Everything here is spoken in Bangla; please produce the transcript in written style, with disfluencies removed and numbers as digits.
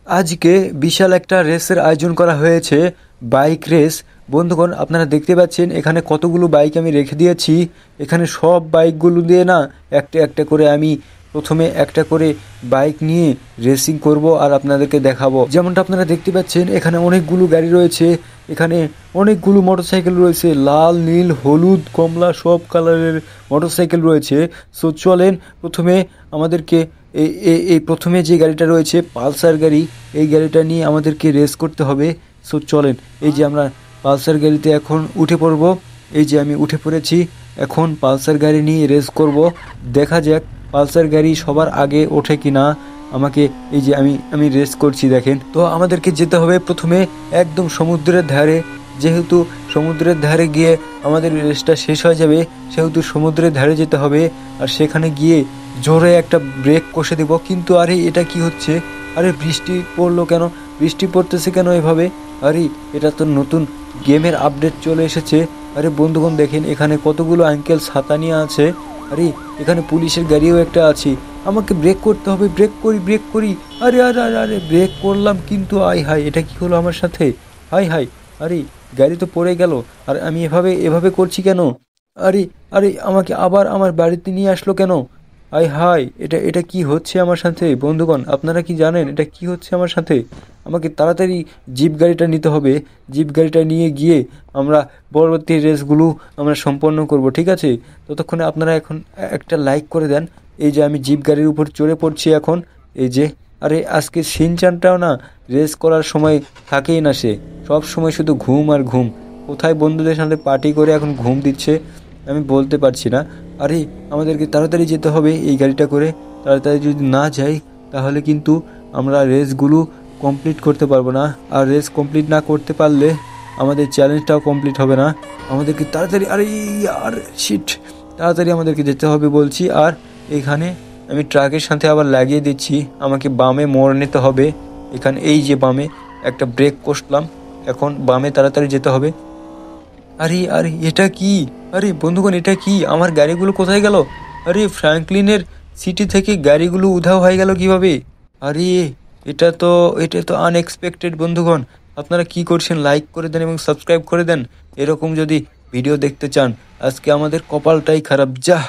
আজকে বিশাল একটা রেসের আয়োজন করা হয়েছে, বাইক রেস। বন্ধুগণ, আপনারা দেখতে পাচ্ছেন এখানে কতগুলো বাইক আমি রেখে দিয়েছি। এখানে সব বাইকগুলো দিয়ে না একটা একটা করে আমি প্রথমে একটা করে বাইক নিয়ে রেসিং করব আর আপনাদেরকে দেখাবো। যেমনটা আপনারা দেখতে পাচ্ছেন এখানে অনেকগুলো গাড়ি রয়েছে, এখানে অনেকগুলো মোটরসাইকেল রয়েছে, লাল, নীল, হলুদ, কমলা সব কালারের মোটরসাইকেল রয়েছে। সো চলেন প্রথমে আমাদেরকে এই প্রথমে যে গাড়িটা রয়েছে পালসার গাড়ি, এই গাড়িটা নিয়ে আমাদেরকে রেস করতে হবে। সো চলেন, এই যে আমরা পালসার গাড়িতে এখন উঠে পড়ব। এই যে আমি উঠে পড়েছি, এখন পালসার গাড়ি নিয়ে রেস করব। দেখা যাক পালসার গাড়ি সবার আগে ওঠে কিনা। আমাকে এই যে আমি রেস করছি দেখেন। তো আমাদেরকে যেতে হবে প্রথমে একদম সমুদ্রের ধারে, যেহেতু সমুদ্রের ধারে গিয়ে আমাদের রেসটা শেষ হয়ে যাবে, সেহেতু সমুদ্রের ধারে যেতে হবে। আর সেখানে গিয়ে জোরে একটা ব্রেক কষে দেব। কিন্তু আরে এটা কি হচ্ছে? আরে বৃষ্টি পড়লো কেন? বৃষ্টি পড়তেছে কেন এভাবে? আরে এটা তো নতুন গেমের আপডেট চলে এসেছে। আরে বন্ধুগণ দেখেন এখানে কতগুলো আঙ্কেল ছাতা নিয়ে আছে। আরে এখানে পুলিশের গাড়িও একটা আছে। আমাকে ব্রেক করতে হবে, ব্রেক করি। আরে আরে আরে আরে ব্রেক করলাম, কিন্তু আয় হায়, এটা কি হলো আমার সাথে? হায় হায়, আরে গাড়ি তো পড়ে গেল। আর আমি এভাবে এভাবে করছি কেন? আরে আরে আমাকে আবার আমার বাড়িতে নিয়ে আসলো কেন? আয় হায়, এটা এটা কি হচ্ছে আমার সাথে? বন্ধুগণ, আপনারা কি জানেন এটা কি হচ্ছে আমার সাথে? আমাকে তাড়াতাড়ি জিপ গাড়িটা নিতে হবে। জিপ গাড়িটা নিয়ে গিয়ে আমরা পরবর্তী রেসগুলো আমরা সম্পন্ন করব, ঠিক আছে? ততক্ষণে আপনারা এখন একটা লাইক করে দেন। এই যে আমি জিপ গাড়ির উপর চড়ে পড়ছি এখন। এই যে, আরে আজকে সিনচানটাও না রেস করার সময় থাকেই না, সে সব সময় শুধু ঘুম আর ঘুম। কোথায় বন্ধুদের সাথে পার্টি করে এখন ঘুম দিচ্ছে আমি বলতে পারছি না। আরে আমাদেরকে তাড়াতাড়ি যেতে হবে এই গাড়িটা করে। তাড়াতাড়ি যদি না যাই তাহলে কিন্তু আমরা রেসগুলো কমপ্লিট করতে পারবো না। আর রেস কমপ্লিট না করতে পারলে আমাদের চ্যালেঞ্জটাও কমপ্লিট হবে না। আমাদেরকে তাড়াতাড়ি, আরে আর শিট, তাড়াতাড়ি আমাদেরকে যেতে হবে বলছি। আর এখানে আমি ট্রাকের সাথে আবার লাগিয়ে দিচ্ছি, আমাকে বামে মোড় নিতে হবে। এখানে এই যে বামে একটা ব্রেক কষলাম, এখন বামে তাড়াতাড়ি যেতে হবে। আরে আরে এটা কি? আরে বন্ধুগণ, এটা কি? আমার গাড়িগুলো কোথায় গেল? আরে ফ্র্যাঙ্কলিনের সিটি থেকে গাড়িগুলো উধাও হয়ে গেল কিভাবে? আরে এটা তো আনএক্সপেক্টেড। বন্ধুগণ, আপনারা কি করছেন? লাইক করে দেন এবং সাবস্ক্রাইব করে দেন এরকম যদি ভিডিও দেখতে চান। আজকে আমাদের কপালটাই খারাপ, যা।